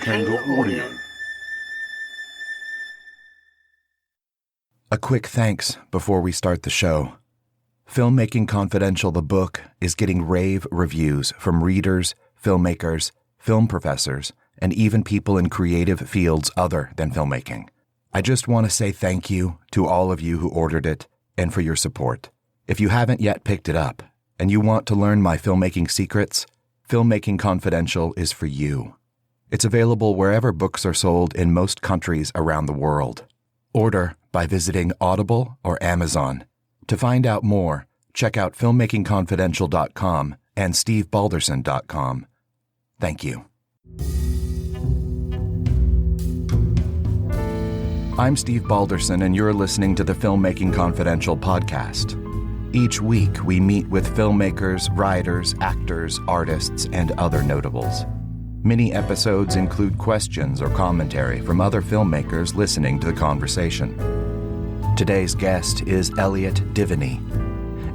Audio. A quick thanks before we start the show. Filmmaking Confidential, the book, is getting rave reviews from readers, filmmakers, film professors, and even people in creative fields other than filmmaking. I just want to say thank you to all of you who ordered it and for your support. If you haven't yet picked it up and you want to learn my filmmaking secrets, Filmmaking Confidential is for you. It's available wherever books are sold in most countries around the world. Order by visiting Audible or Amazon. To find out more, check out filmmakingconfidential.com and stevebalderson.com. Thank you. I'm Steve Balderson, and you're listening to the Filmmaking Confidential podcast. Each week, we meet with filmmakers, writers, actors, artists, and other notables. Many episodes include questions or commentary from other filmmakers listening to the conversation. Today's guest is Elliot Diviney.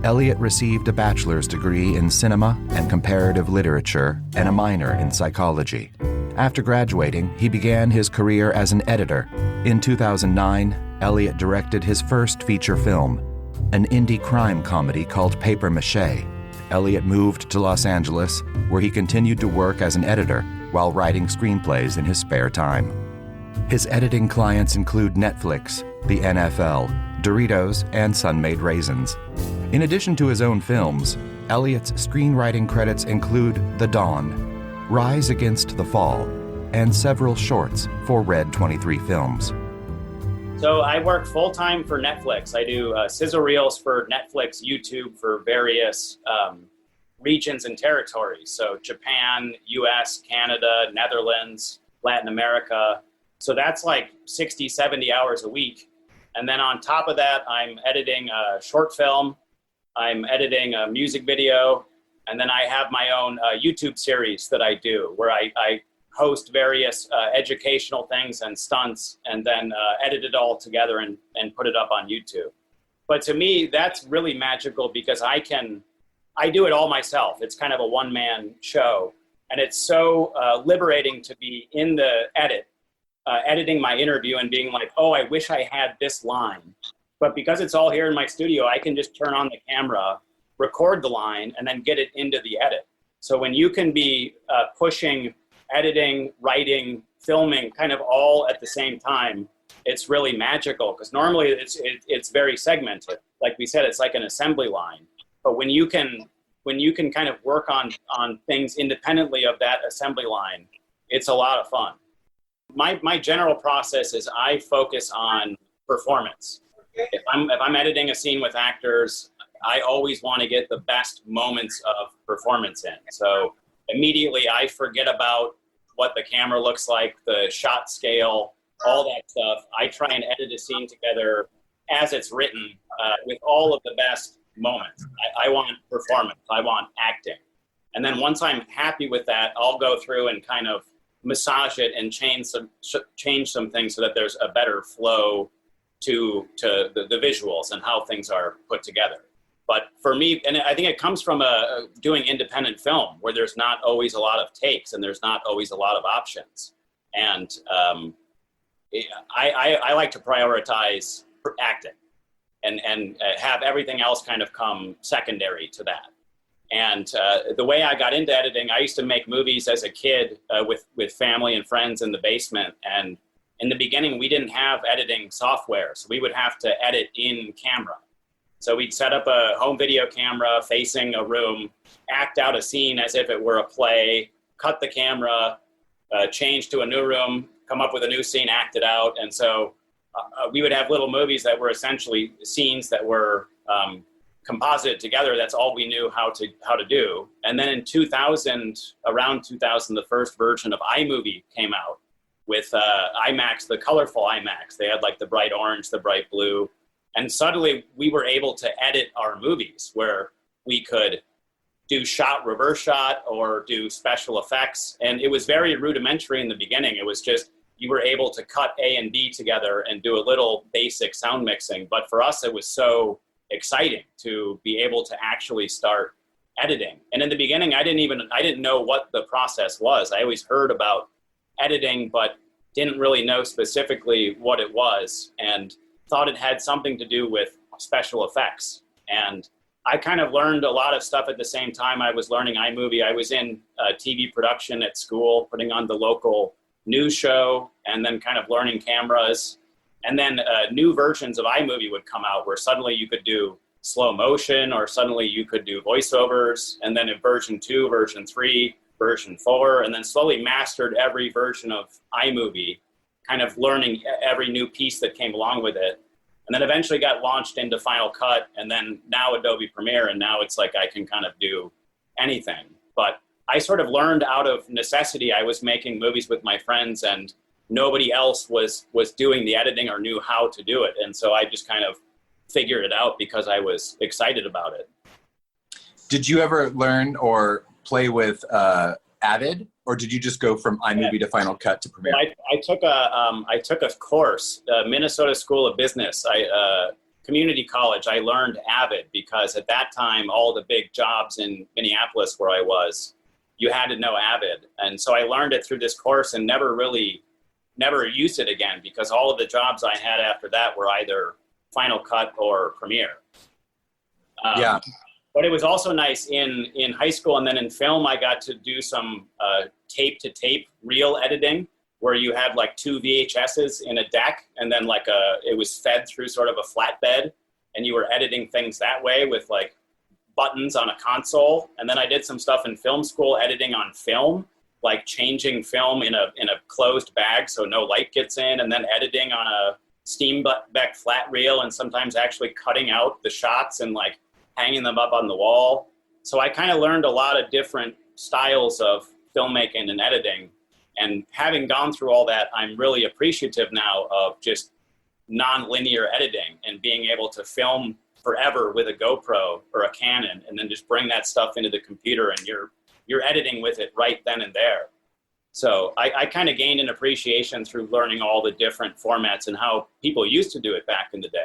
Elliot received a bachelor's degree in cinema and comparative literature and a minor in psychology. After graduating, he began his career as an editor. In 2009, Elliot directed his first feature film, an indie crime comedy called Paper-Maché. Elliot moved to Los Angeles, where he continued to work as an editor while writing screenplays in his spare time. His editing clients include Netflix, the NFL, Doritos, and Sun-maid Raisins. In addition to his own films, Elliot's screenwriting credits include The Dawn, Rise Against the Fall, and several shorts for Red 23 Films. So I work full-time for Netflix. I do sizzle reels for Netflix, YouTube for various regions and territories. So Japan, US, Canada, Netherlands, Latin America. So that's like 60, 70 hours a week. And then on top of that, I'm editing a short film. I'm editing a music video. And then I have my own YouTube series that I do where I host various educational things and stunts and then edit it all together and put it up on YouTube. But to me, that's really magical because I do it all myself. It's kind of a one-man show. And it's so liberating to be in the editing my interview and being like, oh, I wish I had this line. But because it's all here in my studio, I can just turn on the camera, record the line, and then get it into the edit. So when you can be pushing editing, writing, filming kind of all at the same time, it's really magical because normally it's very segmented. Like we said, it's like an assembly line. But when you can kind of work on things independently of that assembly line, it's a lot of fun. My general process is I focus on performance. If I'm editing a scene with actors, I always want to get the best moments of performance in. So immediately I forget about what the camera looks like, the shot scale, all that stuff. I try and edit a scene together as it's written with all of the best moments. I want performance. I want acting. And then once I'm happy with that, I'll go through and kind of massage it and change some things so that there's a better flow to the visuals and how things are put together. But for me, and I think it comes from doing independent film where there's not always a lot of takes and there's not always a lot of options. And I like to prioritize acting and have everything else kind of come secondary to that. And the way I got into editing, I used to make movies as a kid with family and friends in the basement. And in the beginning, we didn't have editing software, so we would have to edit in camera. So we'd set up a home video camera facing a room, act out a scene as if it were a play, cut the camera, change to a new room, come up with a new scene, act it out. And so we would have little movies that were essentially scenes that were composited together. That's all we knew how to do. And then in around 2000, the first version of iMovie came out with IMAX, the colorful IMAX. They had like the bright orange, the bright blue. And suddenly we were able to edit our movies where we could do reverse shot or do special effects. And it was very rudimentary in the beginning. It was just, you were able to cut A and B together and do a little basic sound mixing. But for us, it was so exciting to be able to actually start editing. And in the beginning, I didn't know what the process was. I always heard about editing, but didn't really know specifically what it was, and thought it had something to do with special effects. And I kind of learned a lot of stuff at the same time I was learning iMovie. I was in TV production at school, putting on the local news show, and then kind of learning cameras. And then new versions of iMovie would come out where suddenly you could do slow motion, or suddenly you could do voiceovers. And then in version 2, version 3, version 4, and then slowly mastered every version of iMovie, kind of learning every new piece that came along with it. And then eventually got launched into Final Cut, and then now Adobe Premiere, and now it's like I can kind of do anything. But I sort of learned out of necessity. I was making movies with my friends, and nobody else was doing the editing or knew how to do it. And so I just kind of figured it out because I was excited about it. Did you ever learn or play with Avid, or did you just go from iMovie to Final Cut to Premiere? I took a course, Minnesota School of Business, community college. I learned Avid because at that time, all the big jobs in Minneapolis where I was, you had to know Avid. And so I learned it through this course and never used it again, because all of the jobs I had after that were either Final Cut or Premiere. Yeah. But it was also nice in high school, and then in film, I got to do some tape-to-tape reel editing, where you had like 2 VHSs in a deck, and then it was fed through sort of a flatbed, and you were editing things that way with like buttons on a console. And then I did some stuff in film school, editing on film, like changing film in a closed bag so no light gets in, and then editing on a Steenbeck flat reel, and sometimes actually cutting out the shots and like hanging them up on the wall. So I kind of learned a lot of different styles of filmmaking and editing. And having gone through all that, I'm really appreciative now of just non-linear editing and being able to film forever with a GoPro or a Canon, and then just bring that stuff into the computer, and you're editing with it right then and there. So I kind of gained an appreciation through learning all the different formats and how people used to do it back in the day.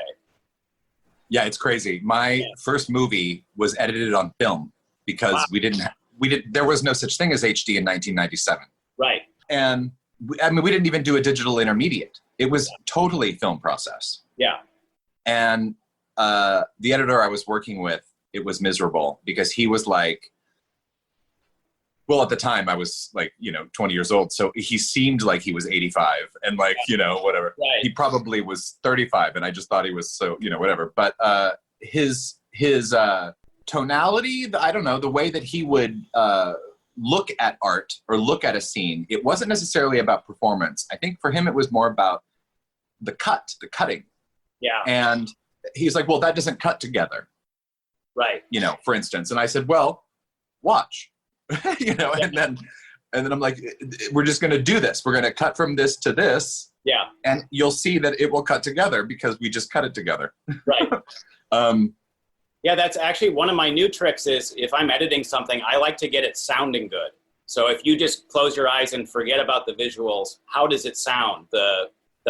Yeah, it's crazy. My first movie was edited on film because there was no such thing as HD in 1997. Right. And we didn't even do a digital intermediate. It was totally film process. Yeah. And the editor I was working with, it was miserable because he was like, well, at the time I was like, 20 years old. So he seemed like he was 85 and like, whatever. Right. He probably was 35 and I just thought he was so, whatever. But his tonality, I don't know, the way that he would look at art or look at a scene, it wasn't necessarily about performance. I think for him, it was more about the cutting. Yeah. And he's like, well, that doesn't cut together. Right. For instance. And I said, well, watch. And then I'm like, we're just going to do this. We're going to cut from this to this. Yeah. And you'll see that it will cut together because we just cut it together. Right. Yeah, that's actually one of my new tricks is if I'm editing something, I like to get it sounding good. So if you just close your eyes and forget about the visuals, how does it sound? The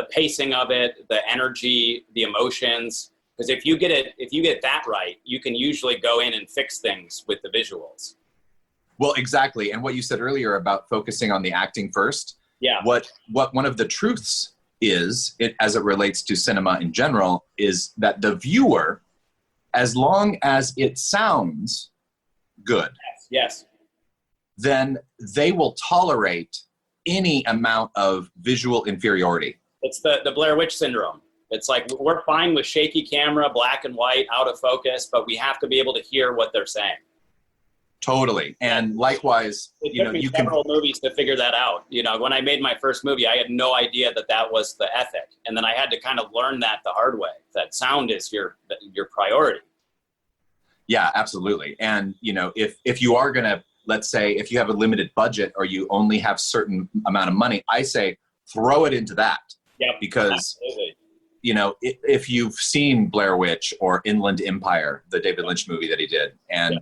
pacing of it, the energy, the emotions. Because if you get that right, you can usually go in and fix things with the visuals. Well, exactly. And what you said earlier about focusing on the acting first. Yeah. What one of the truths is, as it relates to cinema in general, is that the viewer, as long as it sounds good, yes, then they will tolerate any amount of visual inferiority. It's the Blair Witch syndrome. It's like we're fine with shaky camera, black and white, out of focus, but we have to be able to hear what they're saying. Totally. And likewise, it took me several movies to figure that out. When I made my first movie, I had no idea that was the ethic. And then I had to kind of learn that the hard way, that sound is your priority. Yeah, absolutely. And, if you are going to, let's say, if you have a limited budget or you only have certain amount of money, I say throw it into that. Yeah, because, absolutely. If you've seen Blair Witch or Inland Empire, the David Lynch movie that he did, and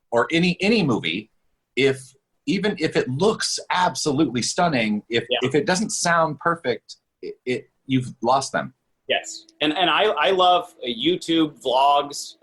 or any movie, even if it looks absolutely stunning, if it doesn't sound perfect, you've lost them. Yes. And I love YouTube vlogs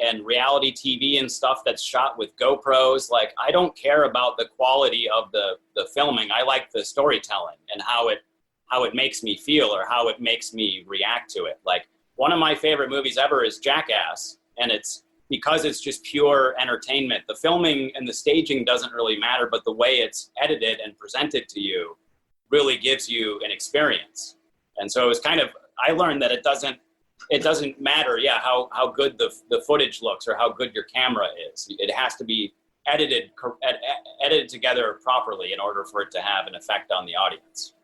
and reality TV and stuff that's shot with GoPros. Like, I don't care about the quality of the filming. I like the storytelling and how it makes me feel or how it makes me react to it. Like, one of my favorite movies ever is Jackass, and it's because it's just pure entertainment. The filming and the staging doesn't really matter, but the way it's edited and presented to you really gives you an experience. And so it was kind of, I learned that it doesn't matter, how good the footage looks or how good your camera is. It has to be edited together properly in order for it to have an effect on the audience.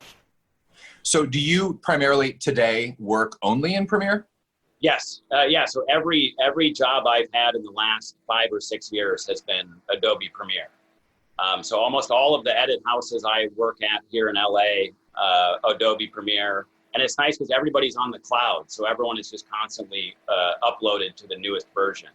So do you primarily today work only in Premiere? Yes. So every job I've had in the last 5 or 6 years has been Adobe Premiere. So almost all of the edit houses I work at here in LA, Adobe Premiere. And it's nice because everybody's on the cloud. So everyone is just constantly uploaded to the newest version.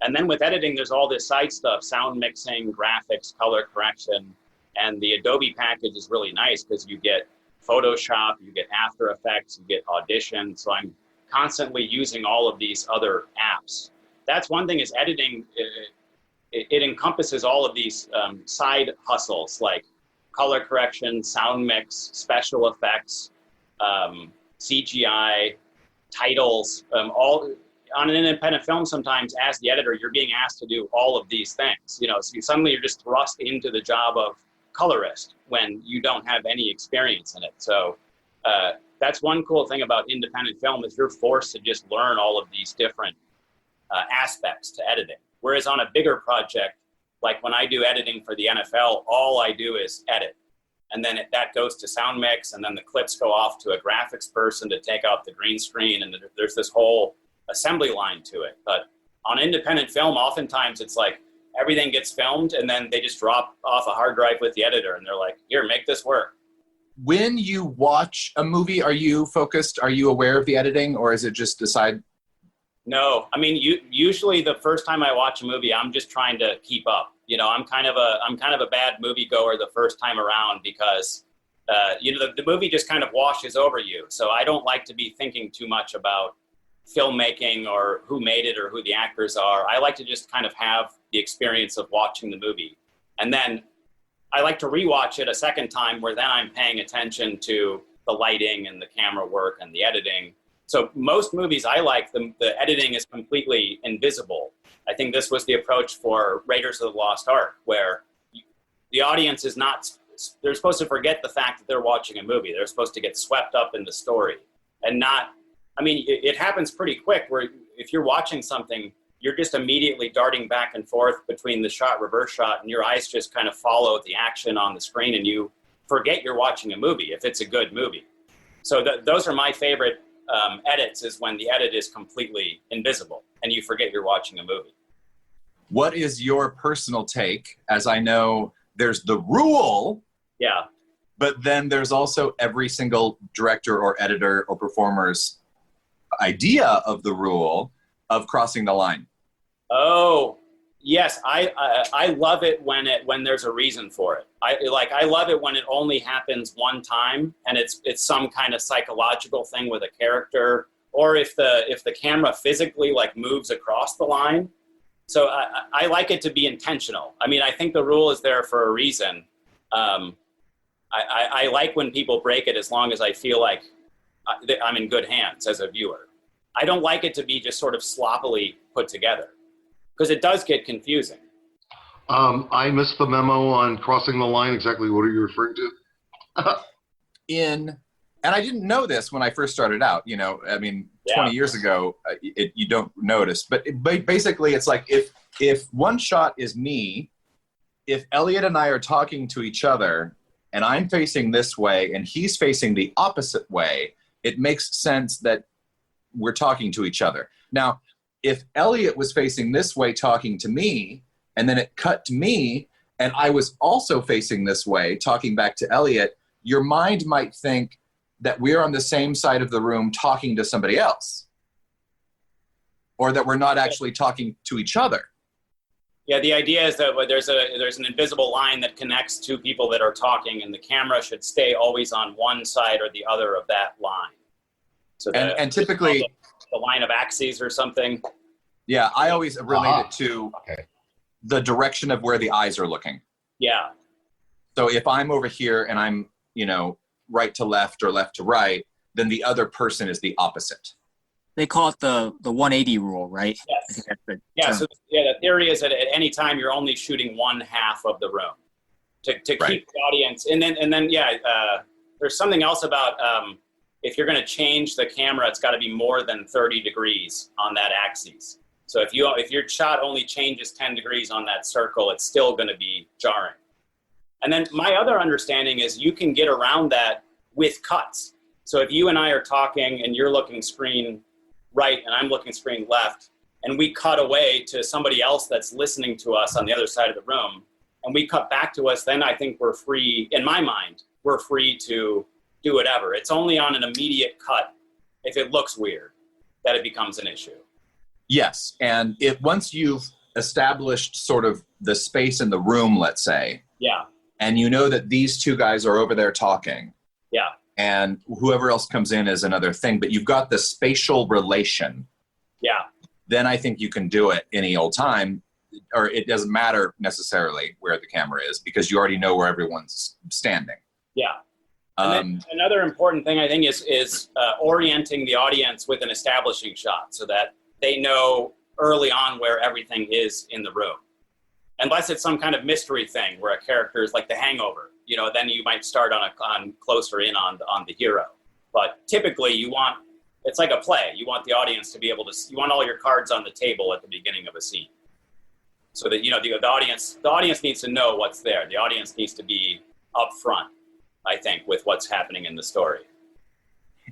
And then with editing, there's all this side stuff, sound mixing, graphics, color correction. And the Adobe package is really nice because you get Photoshop, you get After Effects, you get Audition. So I'm constantly using all of these other apps. That's one thing is editing. It encompasses all of these side hustles like color correction, sound mix, special effects, CGI, titles, all on an independent film. Sometimes as the editor, you're being asked to do all of these things, so suddenly you're just thrust into the job of colorist when you don't have any experience in it. So that's one cool thing about independent film is you're forced to just learn all of these different aspects to editing. Whereas on a bigger project, like when I do editing for the NFL, all I do is edit. And then that goes to sound mix, and then the clips go off to a graphics person to take out the green screen, and there's this whole assembly line to it. But on independent film, oftentimes it's like everything gets filmed, and then they just drop off a hard drive with the editor, and they're like, here, make this work. When you watch a movie, are you aware of the editing, or is it just decide? No, I mean, usually the first time I watch a movie, I'm just trying to keep up. I'm kind of a bad moviegoer the first time around because, the movie just kind of washes over you. So I don't like to be thinking too much about filmmaking or who made it or who the actors are. I like to just kind of have the experience of watching the movie. And then I like to rewatch it a second time where then I'm paying attention to the lighting and the camera work and the editing. So most movies I like, the editing is completely invisible. I think this was the approach for Raiders of the Lost Ark, where the audience is not, they're supposed to forget the fact that they're watching a movie. They're supposed to get swept up in the story and not, it happens pretty quick where if you're watching something, you're just immediately darting back and forth between the shot, reverse shot, and your eyes just kind of follow the action on the screen and you forget you're watching a movie if it's a good movie. So those are my favorite edits, is when the edit is completely invisible and you forget you're watching a movie. What is your personal take? As I know, there's the rule. Yeah. But then there's also every single director or editor or performer's idea of the rule of crossing the line. Oh, yes. I love it when there's a reason for it. I love it when it only happens one time and it's some kind of psychological thing with a character, or if the camera physically moves across the line. So I like it to be intentional. I think the rule is there for a reason. I like when people break it as long as I feel like I'm in good hands as a viewer. I don't like it to be just sort of sloppily put together because it does get confusing. I missed the memo on crossing the line. Exactly what are you referring to? And I didn't know this when I first started out, 20 years ago, you don't notice. But basically, it's like if one shot is me, if Elliot and I are talking to each other, and I'm facing this way, and he's facing the opposite way, it makes sense that we're talking to each other. Now, if Elliot was facing this way talking to me, and then it cut to me, and I was also facing this way talking back to Elliot, your mind might think that we're on the same side of the room talking to somebody else, or that we're not actually talking to each other. Yeah, the idea is that there's an invisible line that connects two people that are talking, and the camera should stay always on one side or the other of that line. So and typically the line of axes or something. Yeah, I always relate it to the direction of where the eyes are looking. Yeah. So if I'm over here and I'm, right to left or left to right, then the other person is the opposite. They call it the 180 rule, right? Yes. I think that's the term. So the theory is that at any time you're only shooting one half of the room to keep the audience. And then there's something else about if you're going to change the camera, it's got to be more than 30 degrees on that axis. So if your shot only changes 10 degrees on that circle, it's still going to be jarring. And then my other understanding is you can get around that with cuts. So if you and I are talking and you're looking screen right and I'm looking screen left, and we cut away to somebody else that's listening to us on the other side of the room, and we cut back to us, then I think we're free, in my mind, we're free to do whatever. It's only on an immediate cut, if it looks weird, that it becomes an issue. Yes, and once you've established sort of the space in the room, let's say, and you know that these two guys are over there talking, and whoever else comes in is another thing, but you've got the spatial relation, then I think you can do it any old time, or it doesn't matter necessarily where the camera is because you already know where everyone's standing. And then another important thing I think is orienting the audience with an establishing shot so that they know early on where everything is in the room. Unless it's some kind of mystery thing where a character is like The Hangover, then you might start on closer in on the hero. But typically it's like a play. You want the audience to be able to, you want all your cards on the table at the beginning of a scene. So that, the audience needs to know what's there. The audience needs to be up front, I think, with what's happening in the story.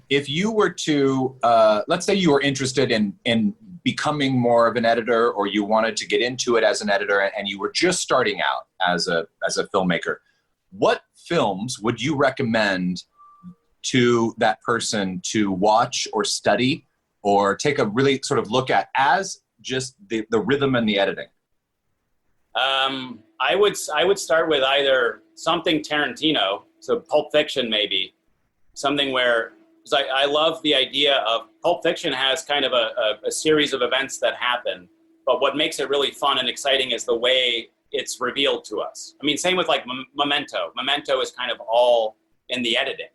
If you were to, let's say you were interested in becoming more of an editor, or you wanted to get into it as an editor and you were just starting out as a filmmaker, what films would you recommend to that person to watch or study or take a really sort of look at as just the rhythm and the editing? I would start with either something Tarantino, so Pulp Fiction maybe, something where, because I love the idea of Pulp Fiction has kind of a series of events that happen, but what makes it really fun and exciting is the way it's revealed to us. I mean, same with like Memento. Memento is kind of all in the editing.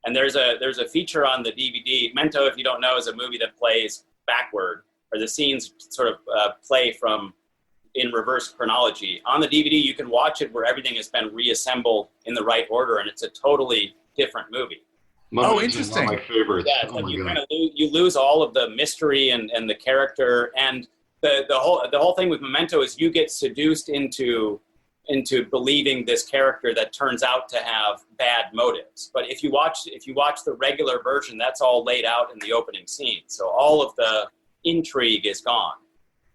And there's a feature on the DVD. Memento, if you don't know, is a movie that plays backward, or the scenes sort of play in reverse chronology. On the DVD, you can watch it where everything has been reassembled in the right order, and it's a totally different movie. Interesting. One of my favorites. Yeah, you kind of lose all of the mystery and the character, and the whole thing with Memento is you get seduced into believing this character that turns out to have bad motives. But if you watch the regular version, that's all laid out in the opening scene. So all of the intrigue is gone.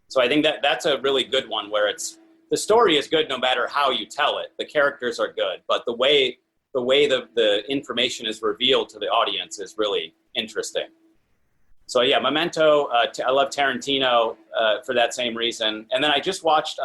So I think that's a really good one where the story is good no matter how you tell it. The characters are good, but the way the information is revealed to the audience is really interesting. So yeah, Memento, I love Tarantino for that same reason. And then I just watched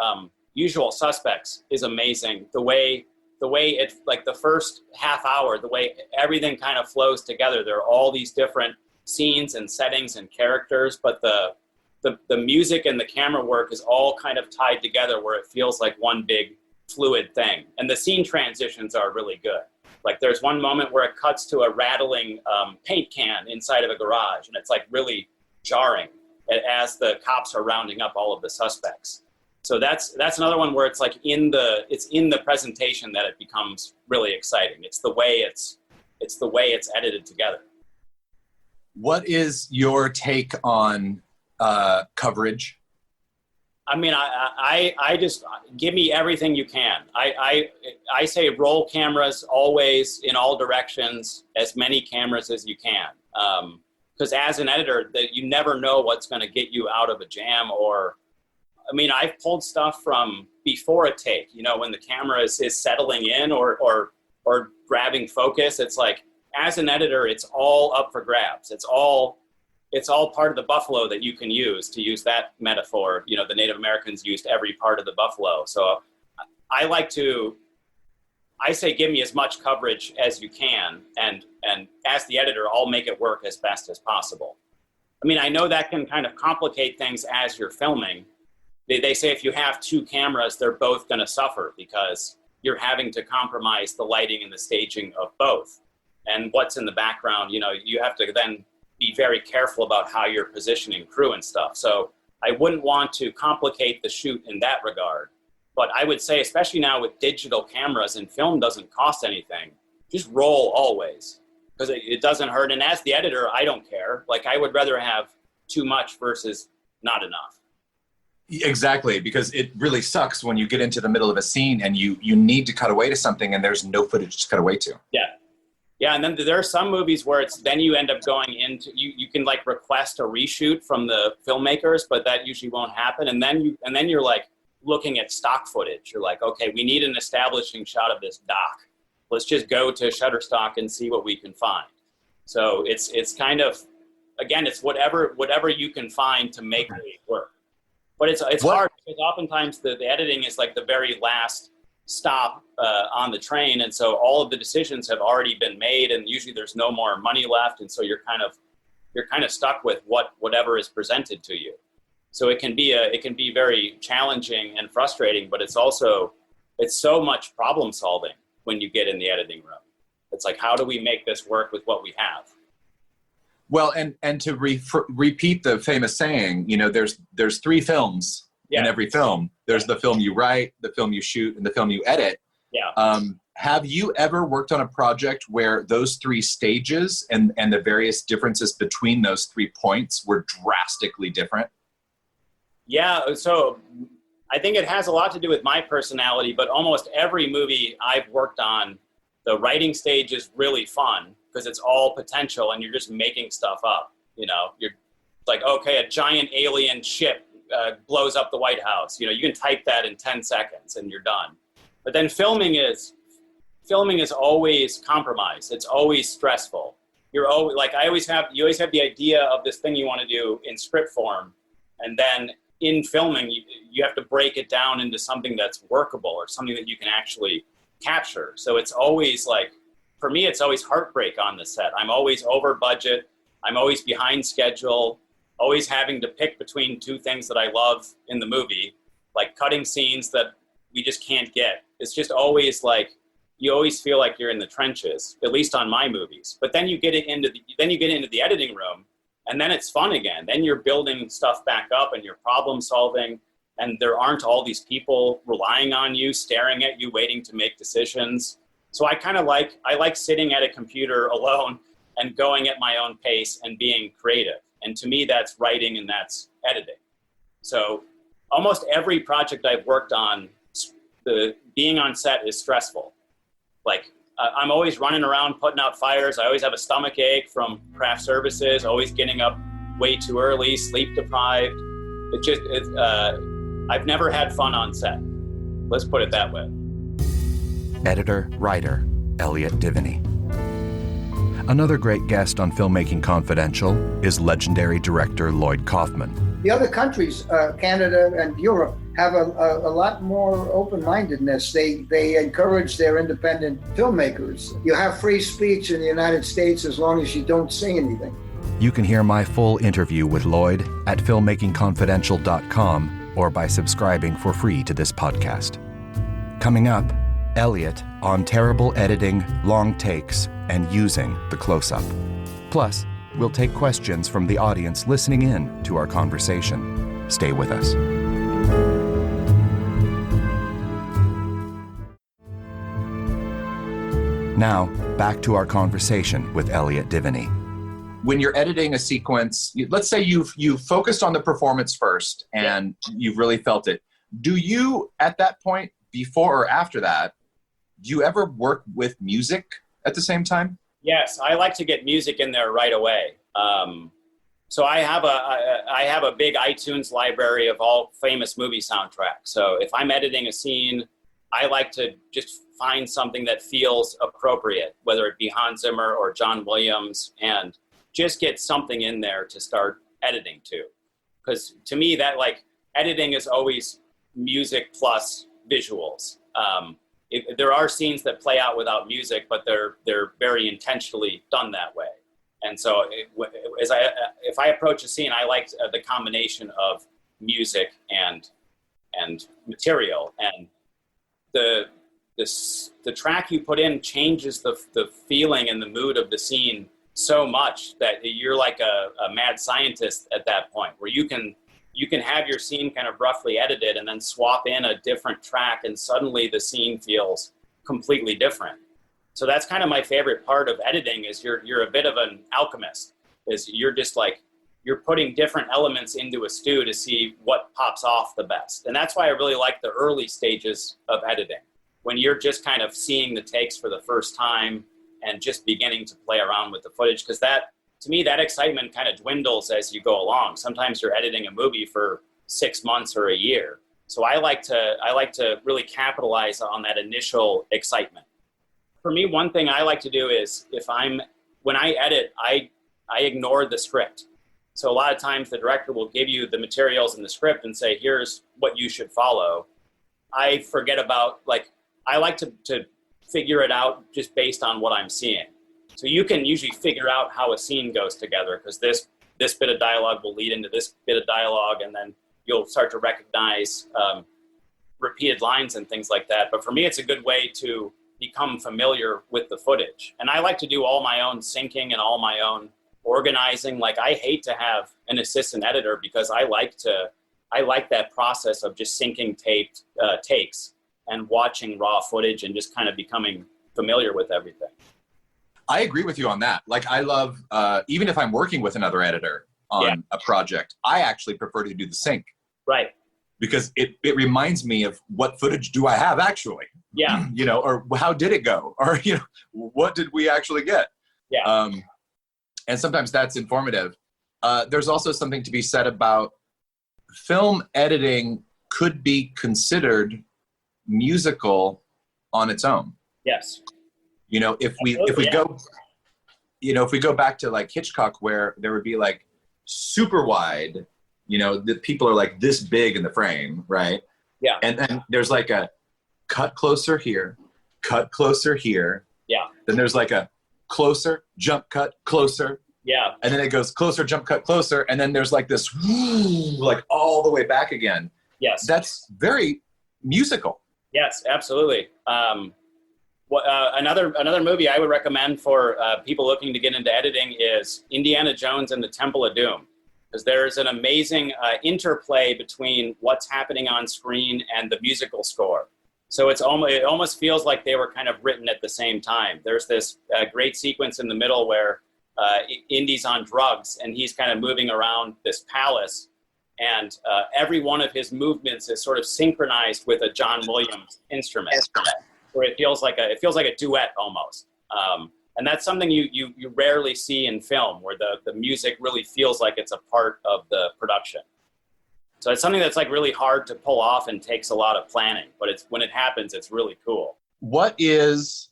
Usual Suspects is amazing. The way it, like the first half hour, the way everything kind of flows together. There are all these different scenes and settings and characters, but the music and the camera work is all kind of tied together where it feels like one big fluid thing. And the scene transitions are really good. Like there's one moment where it cuts to a rattling paint can inside of a garage, and it's like really jarring as the cops are rounding up all of the suspects. So that's another one where it's like in the presentation that it becomes really exciting. It's the way it's edited together. What is your take on coverage? I mean, I just give me everything you can. I say roll cameras always in all directions, as many cameras as you can. Because as an editor, that you never know what's going to get you out of a jam. Or, I mean, I've pulled stuff from before a take. When the camera is settling in or grabbing focus. It's like, as an editor, it's all up for grabs. It's all part of the buffalo that you can use, to use that metaphor. The Native Americans used every part of the buffalo. So I like to I say give me as much coverage as you can, and as the editor, I'll make it work as best as possible. I mean, I know that can kind of complicate things as you're filming. They say if you have two cameras, they're both going to suffer because you're having to compromise the lighting and the staging of both. And what's in the background, you know, you have to then be very careful about how you're positioning crew and stuff. So I wouldn't want to complicate the shoot in that regard. But I would say, especially now with digital cameras and film doesn't cost anything, just roll always, because it doesn't hurt. And as the editor, I don't care. Like, I would rather have too much versus not enough. Exactly, because it really sucks when you get into the middle of a scene and you need to cut away to something and there's no footage to cut away to. Yeah, and then there are some movies where then you end up going into, you can like request a reshoot from the filmmakers, but that usually won't happen. And then you're like looking at stock footage. You're like, okay, we need an establishing shot of this dock. Let's just go to Shutterstock and see what we can find. So it's kind of, again, it's whatever you can find to make it work. But it's hard because oftentimes the editing is like the very last stop on the train, and so all of the decisions have already been made, and usually there's no more money left, and so you're kind of stuck with whatever is presented to you. So it can be very challenging and frustrating, but it's so much problem solving when you get in the editing room. It's like, how do we make this work with what we have? Well, and to repeat the famous saying, you know, there's three films in every film. There's the film you write, the film you shoot, and the film you edit. Yeah. Have you ever worked on a project where those three stages and the various differences between those 3 points were drastically different? Yeah, so I think it has a lot to do with my personality, but almost every movie I've worked on, the writing stage is really fun because it's all potential and you're just making stuff up. You know, you're like, okay, a giant alien ship blows up the White House. You know, you can type that in 10 seconds and you're done. But then filming is always compromise. It's always stressful. You're always like, you always have the idea of this thing you want to do in script form. And then in filming, you have to break it down into something that's workable or something that you can actually capture. So it's always like, for me, it's always heartbreak on the set. I'm always over budget. I'm always behind schedule, always having to pick between two things that I love in the movie, like cutting scenes that we just can't get. It's just always like, you always feel like you're in the trenches, at least on my movies. But then you get into the editing room, and then it's fun again. Then you're building stuff back up and you're problem solving, and there aren't all these people relying on you, staring at you, waiting to make decisions. So I like sitting at a computer alone and going at my own pace and being creative. And to me, that's writing and that's editing. So almost every project I've worked on, the being on set is stressful. Like I'm always running around putting out fires. I always have a stomach ache from craft services, always getting up way too early, sleep deprived. I've never had fun on set. Let's put it that way. Editor, writer, Elliot Diviney. Another great guest on Filmmaking Confidential is legendary director Lloyd Kaufman. The other countries, Canada and Europe, have a lot more open-mindedness. They encourage their independent filmmakers. You have free speech in the United States as long as you don't say anything. You can hear my full interview with Lloyd at filmmakingconfidential.com or by subscribing for free to this podcast. Coming up, Elliott on terrible editing, long takes, and using the close-up. Plus, we'll take questions from the audience listening in to our conversation. Stay with us. Now, back to our conversation with Elliot Diviney. When you're editing a sequence, let's say you've focused on the performance first and you've really felt it. Do you, at that point, before or after that, do you ever work with music at the same time? Yes, I like to get music in there right away. So I have a big iTunes library of all famous movie soundtracks. So if I'm editing a scene, I like to just find something that feels appropriate, whether it be Hans Zimmer or John Williams, and just get something in there to start editing to. Because to me, that like editing is always music plus visuals. there are scenes that play out without music, but they're very intentionally done that way. And so if I approach a scene, I like the combination of music and material, and the track you put in changes the feeling and the mood of the scene so much that you're like a mad scientist at that point, where you can have your scene kind of roughly edited and then swap in a different track, and suddenly the scene feels completely different. So that's kind of my favorite part of editing, is you're a bit of an alchemist, is you're putting different elements into a stew to see what pops off the best. And that's why I really like the early stages of editing, when you're just kind of seeing the takes for the first time and just beginning to play around with the footage. Because to me, that excitement kind of dwindles as you go along. Sometimes you're editing a movie for 6 months or a year. So I like to really capitalize on that initial excitement. For me, one thing I like to do is when I edit, I ignore the script. So a lot of times the director will give you the materials in the script and say, here's what you should follow. I forget about, I like to figure it out just based on what I'm seeing. So you can usually figure out how a scene goes together, because this bit of dialogue will lead into this bit of dialogue, and then you'll start to recognize repeated lines and things like that. But for me, it's a good way to become familiar with the footage. And I like to do all my own syncing and all my own organizing. Like, I hate to have an assistant editor, because I like that process of just syncing takes and watching raw footage and just kind of becoming familiar with everything. I agree with you on that. Like, I love, even if I'm working with another editor on a project, I actually prefer to do the sync. Right. Because it reminds me of what footage do I have actually? Yeah. Or how did it go? Or, what did we actually get? Yeah. And sometimes that's informative. There's also something to be said about film editing could be considered musical on its own. Yes. If we go back to like Hitchcock, where there would be like super wide, the people are like this big in the frame, right? Yeah. And then there's like a cut closer here, cut closer here. Yeah. Then there's like a closer, jump cut, closer. Yeah. And then it goes closer, jump cut, closer. And then there's like this, like all the way back again. Yes. That's very musical. Yes, absolutely. Another movie I would recommend for people looking to get into editing is Indiana Jones and the Temple of Doom, because there's an amazing interplay between what's happening on screen and the musical score. So it almost feels like they were kind of written at the same time. There's this great sequence in the middle where Indy's on drugs and he's kind of moving around this palace, and every one of his movements is sort of synchronized with a John Williams instrument, where it feels like a duet almost. And that's something you rarely see in film, where the music really feels like it's a part of the production. So it's something that's like really hard to pull off and takes a lot of planning, but when it happens, it's really cool. What is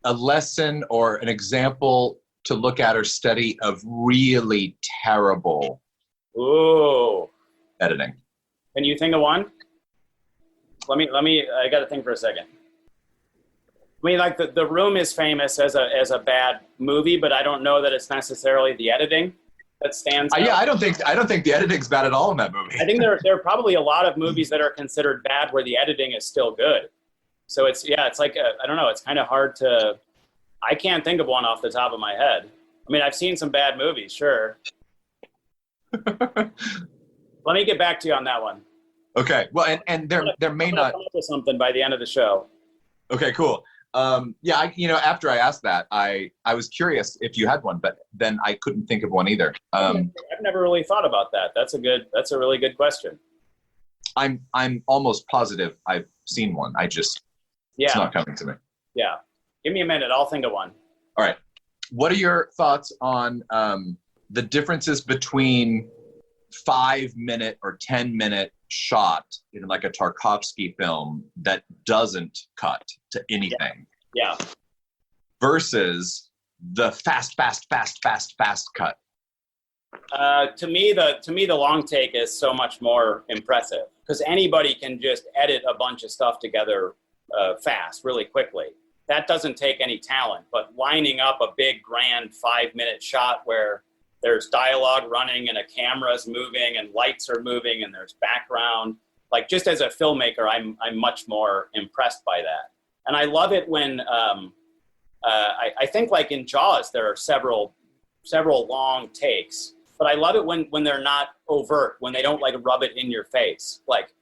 a lesson or an example to look at or study of really terrible editing? Can you think of one? Let me, I got to think for a second. I mean, like the Room is famous as a bad movie, but I don't know that it's necessarily the editing that stands out. Yeah, I don't think the editing's bad at all in that movie. I think there are probably a lot of movies that are considered bad where the editing is still good. So it's like, I don't know, it's kind of hard to, I can't think of one off the top of my head. I mean, I've seen some bad movies, sure. Let me get back to you on that one. Okay. Well, and there may not come up with something by the end of the show. Okay, cool. After I asked that, I was curious if you had one, but then I couldn't think of one either. I've never really thought about that. That's a really good question. I'm almost positive I've seen one. It's not coming to me. Yeah. Give me a minute. I'll think of one. All right. What are your thoughts on the differences between 5-minute or 10-minute shot in like a Tarkovsky film that doesn't cut to anything? Yeah. Versus the fast cut. To me, the long take is so much more impressive, because anybody can just edit a bunch of stuff together fast, really quickly. That doesn't take any talent, but lining up a big, grand 5-minute shot where there's dialogue running and a camera's moving and lights are moving and there's background. Like, just as a filmmaker, I'm much more impressed by that. And I love it when, I think like in Jaws, there are several long takes, but I love it when they're not overt, when they don't like rub it in your face. Like,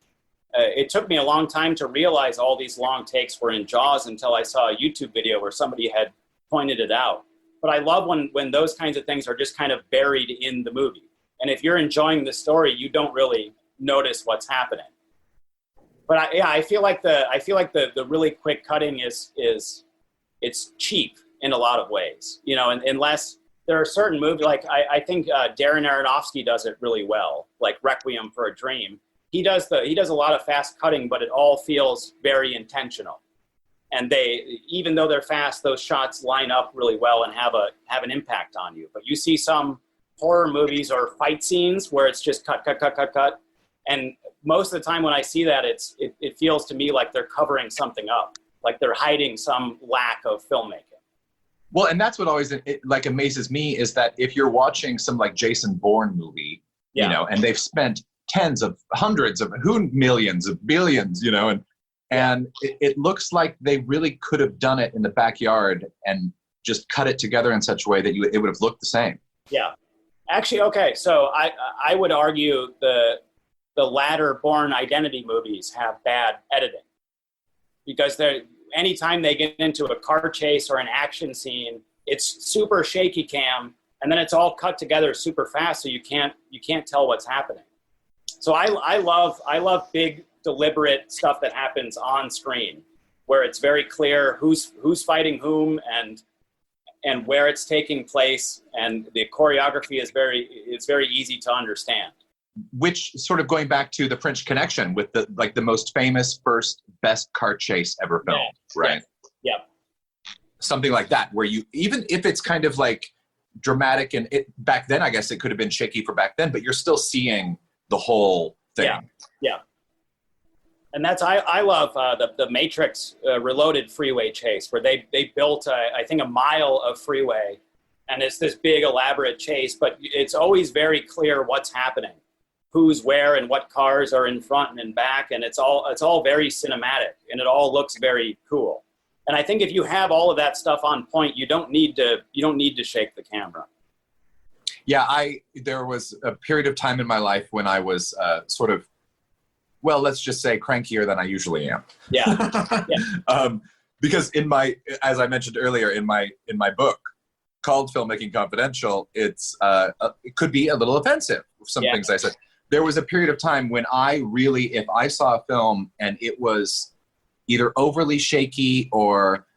it took me a long time to realize all these long takes were in Jaws until I saw a YouTube video where somebody had pointed it out. But I love when those kinds of things are just kind of buried in the movie. And if you're enjoying the story, you don't really notice what's happening. But I feel like the really quick cutting is it's cheap in a lot of ways, you know, and unless there are certain movies, like I think Darren Aronofsky does it really well, like Requiem for a Dream. He does a lot of fast cutting, but it all feels very intentional. And even though they're fast, those shots line up really well and have an impact on you. But you see some horror movies or fight scenes where it's just cut. And most of the time when I see that, it feels to me like they're covering something up, like they're hiding some lack of filmmaking. Well, and that's what always like amazes me is that if you're watching some like Jason Bourne movie, you know, and they've spent tens of hundreds of millions of billions, you know, and it looks like they really could have done it in the backyard and just cut it together in such a way that it would have looked the same. Yeah. Actually, okay, so I would argue the latter Bourne Identity movies have bad editing because anytime they get into a car chase or an action scene, it's super shaky cam, and then it's all cut together super fast, so you can't tell what's happening. So I love big deliberate stuff that happens on screen, where it's very clear who's fighting whom and where it's taking place, and the choreography is very easy to understand. Which sort of going back to the French Connection with the most famous best car chase ever filmed, right? Yeah. Something like that, where you, even if it's kind of like dramatic and back then, I guess it could have been shaky for back then, but you're still seeing the whole thing. Yeah. And I love the Matrix Reloaded freeway chase, where they built, I think, a mile of freeway, and it's this big elaborate chase, but it's always very clear what's happening, who's where and what cars are in front and in back, and it's all very cinematic, and it all looks very cool. And I think if you have all of that stuff on point, you don't need to shake the camera. Yeah, there was a period of time in my life when I was sort of, well, let's just say crankier than I usually am. Yeah. Because as I mentioned earlier, in my book called Filmmaking Confidential, it could be a little offensive, some things I said. There was a period of time when if I saw a film and it was either overly shaky or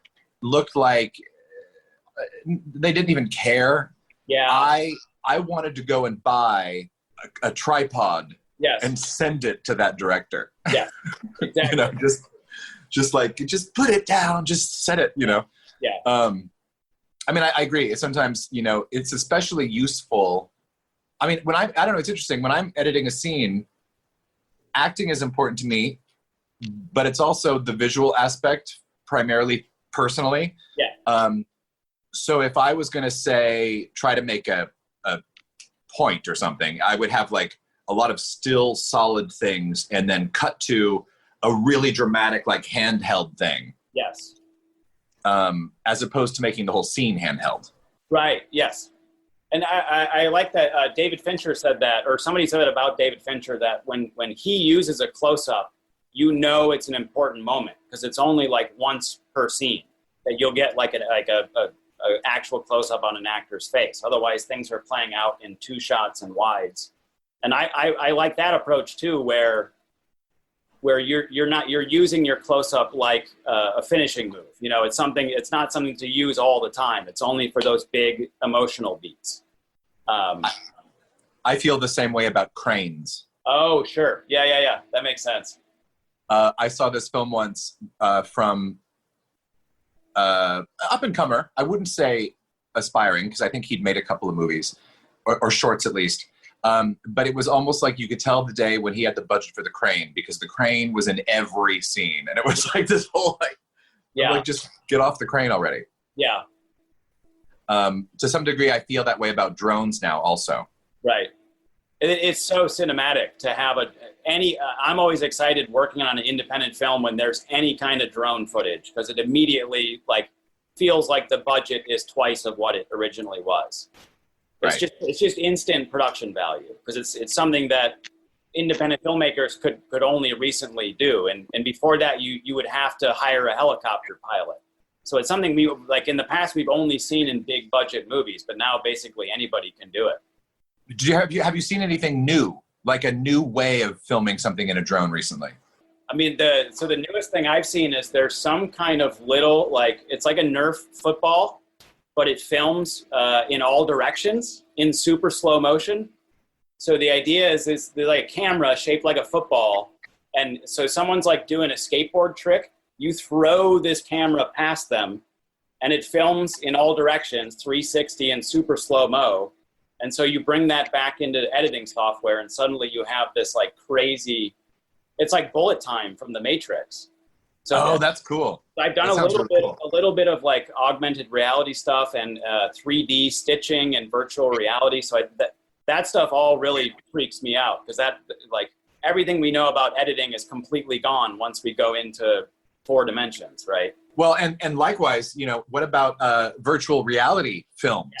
looked like they didn't even care, I wanted to go and buy a tripod and send it to that director. Yeah, exactly. You know, just put it down, just set it, you know. Yeah. I mean, I agree. Sometimes, you know, it's especially useful. I mean, I don't know, it's interesting. When I'm editing a scene, acting is important to me, but it's also the visual aspect, primarily personally. Yeah. So if I was going to try to make a point or something, I would have like a lot of still solid things and then cut to a really dramatic, like handheld thing. Yes. As opposed to making the whole scene handheld. Right. Yes. And I like that David Fincher said that, or somebody said it about David Fincher, that when he uses a close-up, you know it's an important moment because it's only like once per scene that you'll get like a actual close-up on an actor's face. Otherwise, things are playing out in two shots and wides. And I like that approach too, where you're using your close-up like a finishing move. You know, it's not something to use all the time. It's only for those big emotional beats. I feel the same way about cranes. Oh, sure. Yeah. That makes sense. I saw this film once from up-and-comer. I wouldn't say aspiring, because I think he'd made a couple of movies, or shorts at least. But it was almost like you could tell the day when he had the budget for the crane, because the crane was in every scene. And it was like this whole, like, just get off the crane already. Yeah. To some degree, I feel that way about drones now also. Right. It's so cinematic to have I'm always excited working on an independent film when there's any kind of drone footage, because it immediately feels like the budget is twice of what it originally was. It's just instant production value, because it's something that independent filmmakers could only recently do. And before that, you would have to hire a helicopter pilot. So it's something we, like in the past, we've only seen in big budget movies, but now basically anybody can do it. Have you seen anything new, like a new way of filming something in a drone recently? I mean, the newest thing I've seen is there's some kind of little, it's like a Nerf football, but it films in all directions in super slow motion. So the idea is there's like a camera shaped like a football. And so someone's like doing a skateboard trick. You throw this camera past them and it films in all directions, 360 and super slow-mo. And so you bring that back into editing software and suddenly you have this like crazy, it's like bullet time from The Matrix. So that's cool. I've done a little bit of like augmented reality stuff and 3D stitching and virtual reality. So that stuff all really freaks me out, because that, like, everything we know about editing is completely gone once we go into 4 dimensions, right? Well, and likewise, what about virtual reality films?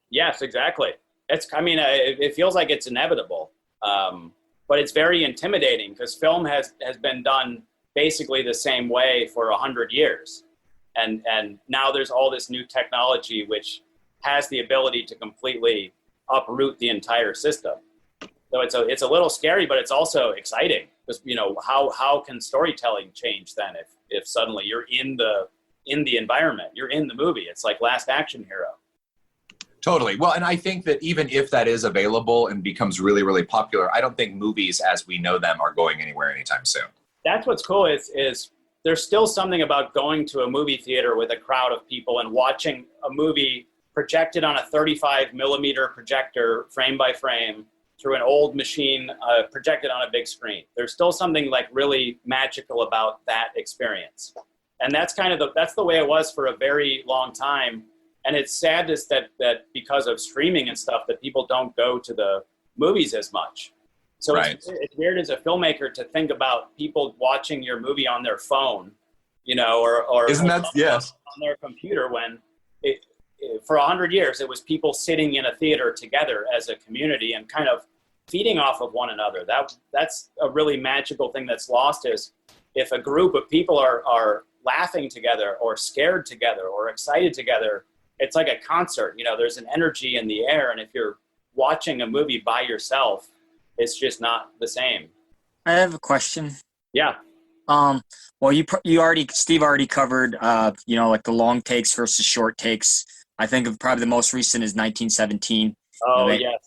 Yes, exactly. It feels like it's inevitable, but it's very intimidating, because film has been done basically the same way for 100 years. And now there's all this new technology which has the ability to completely uproot the entire system. So it's a little scary, but it's also exciting, because how can storytelling change then if suddenly you're in the environment, you're in the movie. It's like Last Action Hero. Totally. Well, and I think that even if that is available and becomes really, really popular, I don't think movies as we know them are going anywhere anytime soon. That's what's cool is there's still something about going to a movie theater with a crowd of people and watching a movie projected on a 35 millimeter projector, frame by frame, through an old machine, projected on a big screen. There's still something like really magical about that experience. And that's that's the way it was for a very long time. And it's sad that because of streaming and stuff, that people don't go to the movies as much. So it's weird as a filmmaker to think about people watching your movie on their phone, or isn't that, yes, on their computer, when for 100 years, it was people sitting in a theater together as a community and kind of feeding off of one another. That's a really magical thing that's lost, is if a group of people are laughing together or scared together or excited together, it's like a concert. There's an energy in the air. And if you're watching a movie by yourself, it's just not the same. I have a question. Yeah. Well, Steve already covered, like the long takes versus short takes. I think of probably the most recent is 1917. Oh, yes.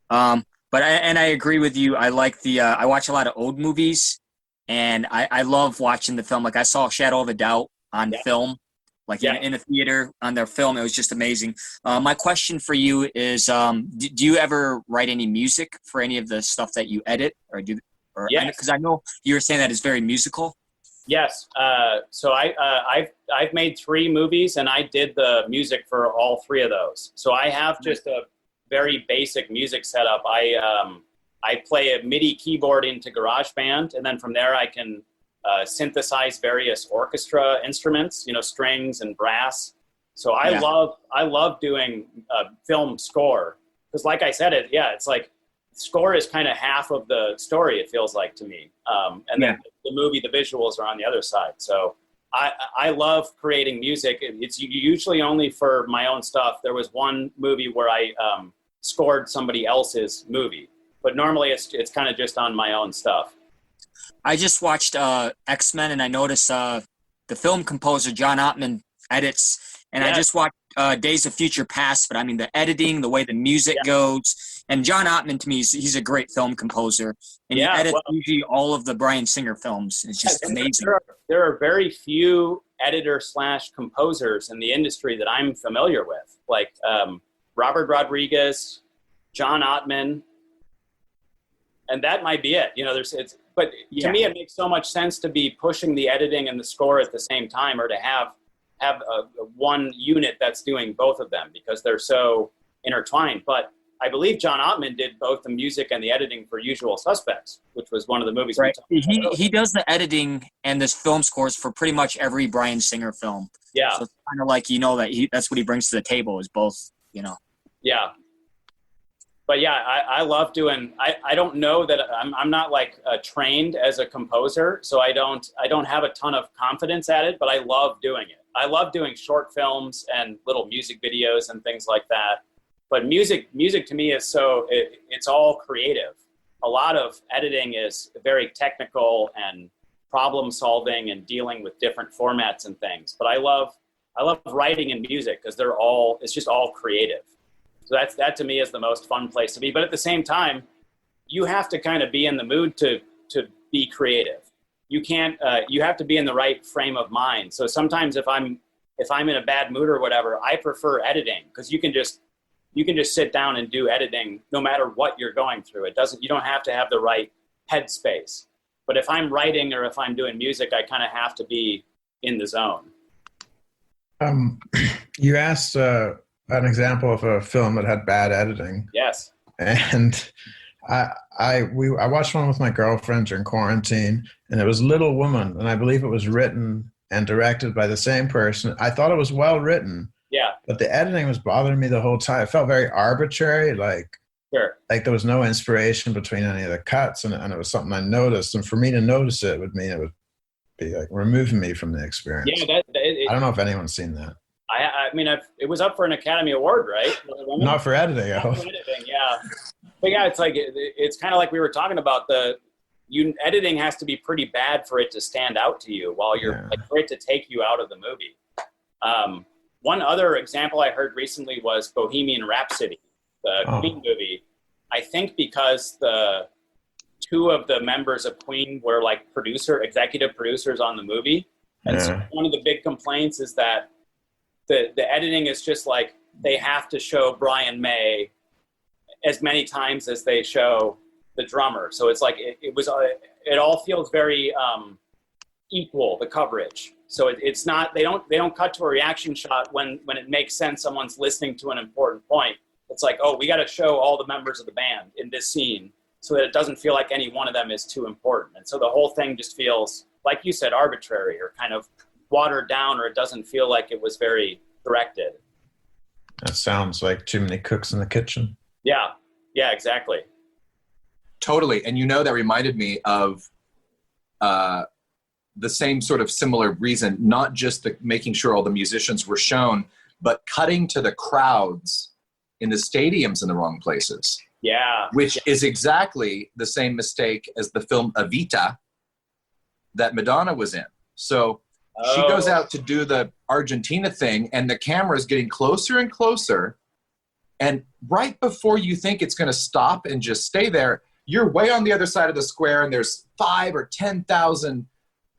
But I agree with you. I like I watch a lot of old movies, and I love watching the film. Like I saw Shadow of a Doubt on film, in a theater on their film. It was just amazing. My question for you is, do you ever write any music for any of the stuff that you edit, Yes. Because I know you were saying that it's very musical. Yes. So I've made 3 movies, and I did the music for all 3 of those. So I have just a very basic music setup. I play a MIDI keyboard into GarageBand, and then from there I can synthesize various orchestra instruments, strings and brass. So I love doing film score, because like I said, it's like score is kind of half of the story, it feels like to me. And then the movie, the visuals are on the other side. So I love creating music. It's usually only for my own stuff. There was one movie where I scored somebody else's movie, but normally it's kind of just on my own stuff. I just watched X-Men, and I noticed the film composer John Ottman edits, and I just watched Days of Future Past, but I mean the editing, the way the music goes, and John Ottman, to me, he's a great film composer, and he edits usually all of the Bryan Singer films. It's just amazing. There are very few editor/composers in the industry that I'm familiar with, like Robert Rodriguez, John Ottman, And that might be it. But to me, it makes so much sense to be pushing the editing and the score at the same time, or to have one unit that's doing both of them, because they're so intertwined. But I believe John Ottman did both the music and the editing for Usual Suspects, which was one of the movies. Right. He does the editing and the film scores for pretty much every Bryan Singer film. Yeah. So it's kind of like, that that's what he brings to the table, is both, Yeah. But yeah, I love doing. I don't know that I'm not like trained as a composer, so I don't have a ton of confidence at it. But I love doing it. I love doing short films and little music videos and things like that. But music to me is it's all creative. A lot of editing is very technical and problem solving and dealing with different formats and things. But I love writing and music because it's just all creative. So that to me is the most fun place to be. But at the same time, you have to kind of be in the mood to be creative. You can't. You have to be in the right frame of mind. So sometimes if I'm in a bad mood or whatever, I prefer editing, because you can just sit down and do editing no matter what you're going through. You don't have to have the right headspace. But if I'm writing or if I'm doing music, I kind of have to be in the zone. You asked an example of a film that had bad editing. Yes. And I watched one with my girlfriend during quarantine, and it was Little Woman, and I believe it was written and directed by the same person. I thought it was well written. Yeah. But the editing was bothering me the whole time. It felt very arbitrary, like there was no inspiration between any of the cuts, and it was something I noticed. And for me to notice it would mean it would be like removing me from the experience. Yeah, I don't know if anyone's seen that. I mean, it was up for an Academy Award, right? Not for editing. Not for editing, yeah. But yeah, it's like it's kind of like we were talking about. Editing has to be pretty bad for it to stand out to you, while for it to take you out of the movie. One other example I heard recently was Bohemian Rhapsody, the Queen movie. I think because the two of the members of Queen were like executive producers on the movie, and so one of the big complaints is that the editing is just like they have to show Brian May as many times as they show the drummer. So it's like it all feels very equal, the coverage. So it's not, they don't cut to a reaction shot when it makes sense someone's listening to an important point. It's like, oh, we got to show all the members of the band in this scene so that it doesn't feel like any one of them is too important. And so the whole thing just feels, like you said, arbitrary or kind of watered down, or it doesn't feel like it was very directed. That sounds like too many cooks in the kitchen. Yeah, exactly. Totally. And that reminded me of the same sort of similar reason, not just making sure all the musicians were shown, but cutting to the crowds in the stadiums in the wrong places. Yeah. Which is exactly the same mistake as the film Evita that Madonna was in. So she goes out to do the Argentina thing, and the camera is getting closer and closer. And right before you think it's going to stop and just stay there, you're way on the other side of the square, and there's 5,000 or 10,000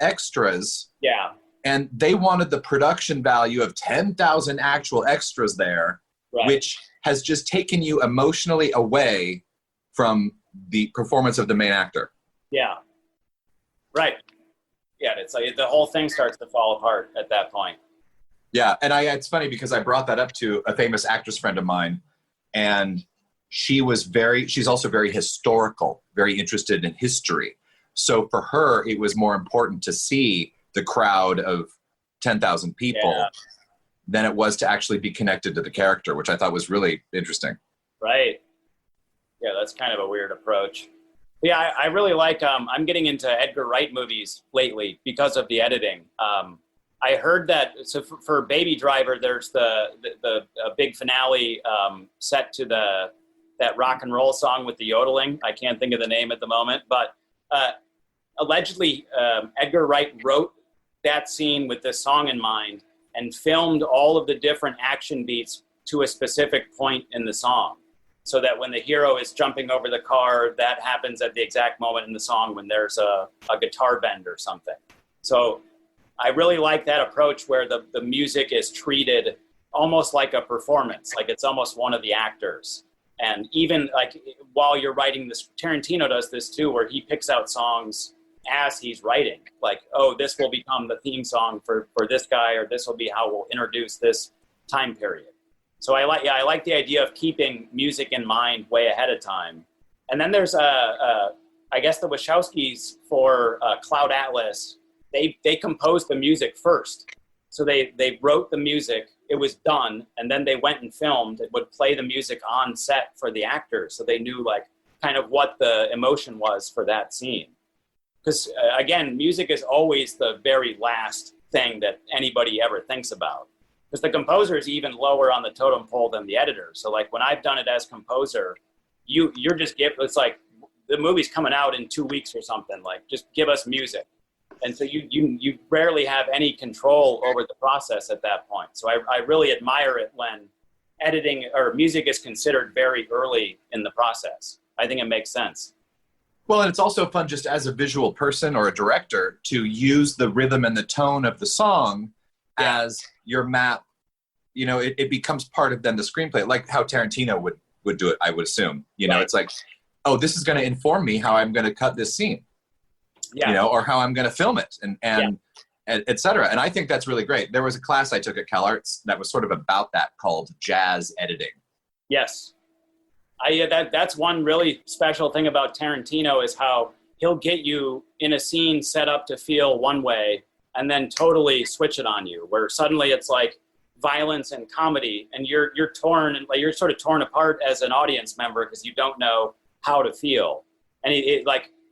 extras. Yeah. And they wanted the production value of 10,000 actual extras there, which has just taken you emotionally away from the performance of the main actor. Yeah. Right. Yeah, it's like the whole thing starts to fall apart at that point. Yeah, and it's funny because I brought that up to a famous actress friend of mine, and she's also very historical, very interested in history. So for her, it was more important to see the crowd of 10,000 people than it was to actually be connected to the character, which I thought was really interesting. Right. Yeah, that's kind of a weird approach. Yeah, I really like, I'm getting into Edgar Wright movies lately because of the editing. I heard that, so for Baby Driver, there's the big finale set to that rock and roll song with the yodeling. I can't think of the name at the moment, but allegedly Edgar Wright wrote that scene with this song in mind and filmed all of the different action beats to a specific point in the song, so that when the hero is jumping over the car, that happens at the exact moment in the song when there's a guitar bend or something. So I really like that approach where the music is treated almost like a performance, like it's almost one of the actors. And even like while you're writing this, Tarantino does this too, where he picks out songs as he's writing. Like, oh, this will become the theme song for this guy, or this will be how we'll introduce this time period. So I like the idea of keeping music in mind way ahead of time. And then there's I guess the Wachowskis for Cloud Atlas, they composed the music first. So they wrote the music, it was done, and then they went and filmed. It would play the music on set for the actors, so they knew like kind of what the emotion was for that scene. Because again, music is always the very last thing that anybody ever thinks about. Because the composer is even lower on the totem pole than the editor. So like when I've done it as composer, you're just it's like the movie's coming out in 2 weeks or something. Like just give us music. And so you rarely have any control over the process at that point. So I really admire it when editing or music is considered very early in the process. I think it makes sense. Well, and it's also fun just as a visual person or a director to use the rhythm and the tone of the song as your map. You know, it becomes part of then the screenplay, like how Tarantino would do it, I would assume. You know, it's like, oh, this is going to inform me how I'm going to cut this scene. You know, or how I'm going to film it and et cetera. And I think that's really great. There was a class I took at CalArts that was sort of about that called jazz editing. Yes. That's one really special thing about Tarantino is how he'll get you in a scene set up to feel one way and then totally switch it on you, where suddenly it's like violence and comedy, and you're torn, and like you're sort of torn apart as an audience member because you don't know how to feel. And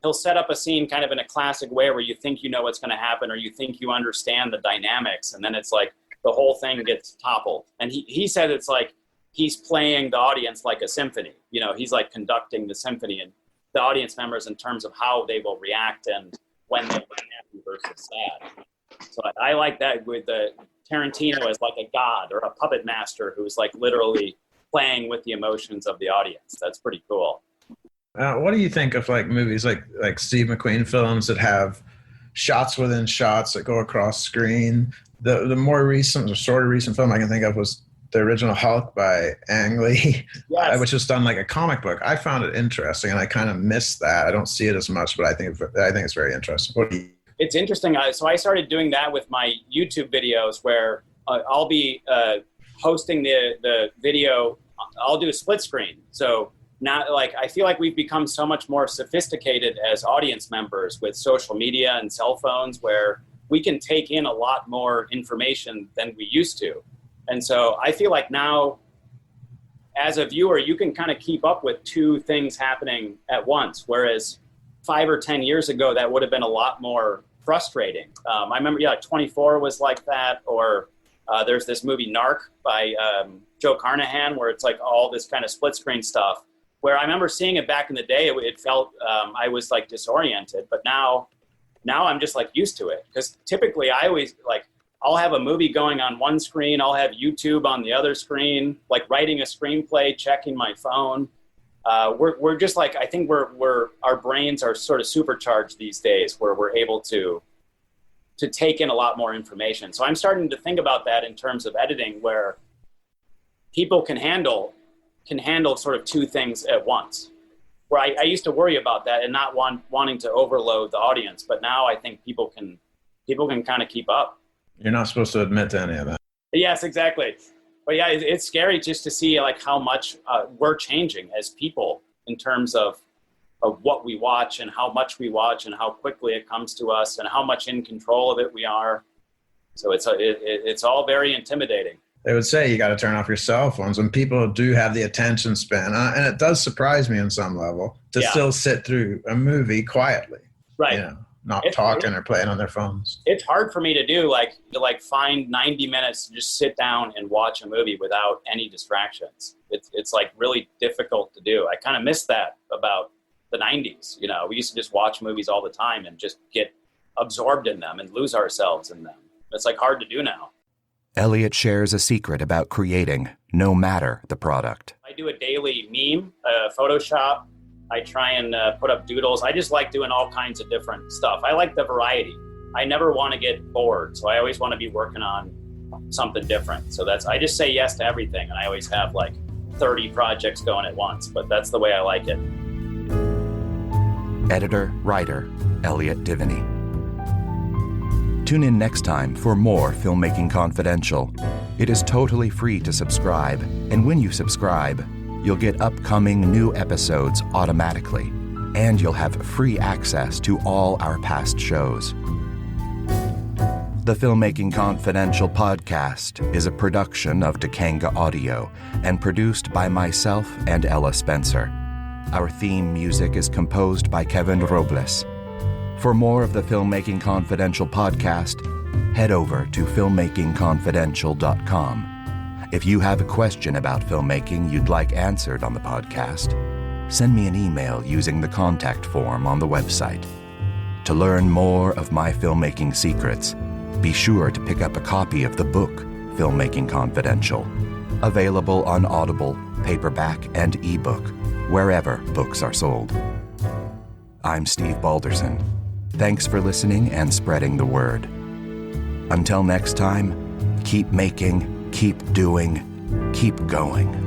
he'll set up a scene kind of in a classic way where you think you know what's going to happen, or you think you understand the dynamics, and then it's like the whole thing gets toppled. And he said it's like he's playing the audience like a symphony. You know, he's like conducting the symphony, and the audience members in terms of how they will react and when they'll be happy versus sad. So I like that with the Tarantino as like a god or a puppet master who's like literally playing with the emotions of the audience. That's pretty cool. What do you think of like movies like Steve McQueen films that have shots within shots that go across screen? The more recent, or sort of recent film I can think of was the original Hulk by Ang Lee, which was done like a comic book. I found it interesting, and I kind of missed that. I don't see it as much, but I think it's very interesting. It's interesting. So I started doing that with my YouTube videos, where I'll be hosting the video. I'll do a split screen. So now, like, I feel like we've become so much more sophisticated as audience members with social media and cell phones, where we can take in a lot more information than we used to. And so I feel like now, as a viewer, you can kind of keep up with two things happening at once, whereas 5 or 10 years ago, that would have been a lot more frustrating. I remember, 24 was like that, or there's this movie Narc by Joe Carnahan, where it's like all this kind of split screen stuff, where I remember seeing it back in the day, it felt I was like disoriented, but now I'm just like used to it. Because typically I always like, I'll have a movie going on one screen, I'll have YouTube on the other screen, like writing a screenplay, checking my phone. We're just like, I think our brains are sort of supercharged these days, where we're able to take in a lot more information. So I'm starting to think about that in terms of editing, where people can handle sort of two things at once. Where I used to worry about that and not wanting to overload the audience, but now I think people can kind of keep up. You're not supposed to admit to any of that. Yes, exactly. But yeah, it's scary just to see like how much we're changing as people in terms of what we watch and how much we watch and how quickly it comes to us and how much in control of it we are. So it's all very intimidating. They would say you got to turn off your cell phones, and people do have the attention span. And it does surprise me on some level to still sit through a movie quietly. Right. You know, not talking or playing on their phones. It's hard for me to do, to find 90 minutes to just sit down and watch a movie without any distractions. It's like really difficult to do. I kind of miss that about the 90s. You know, we used to just watch movies all the time and just get absorbed in them and lose ourselves in them. It's like hard to do now. Elliot shares a secret about creating, no matter the product. I do a daily meme, Photoshop. I try and put up doodles. I just like doing all kinds of different stuff. I like the variety. I never want to get bored, so I always want to be working on something different. So I just say yes to everything, and I always have like 30 projects going at once, but that's the way I like it. Editor, writer, Elliot Diviney. Tune in next time for more Filmmaking Confidential. It is totally free to subscribe, and when you subscribe, you'll get upcoming new episodes automatically, and you'll have free access to all our past shows. The Filmmaking Confidential podcast is a production of Takanga Audio and produced by myself and Ella Spencer. Our theme music is composed by Kevin Robles. For more of the Filmmaking Confidential podcast, head over to filmmakingconfidential.com. If you have a question about filmmaking you'd like answered on the podcast, send me an email using the contact form on the website. To learn more of my filmmaking secrets, be sure to pick up a copy of the book, Filmmaking Confidential, available on Audible, paperback, and ebook, wherever books are sold. I'm Steve Balderson. Thanks for listening and spreading the word. Until next time, keep making, keep doing, keep going.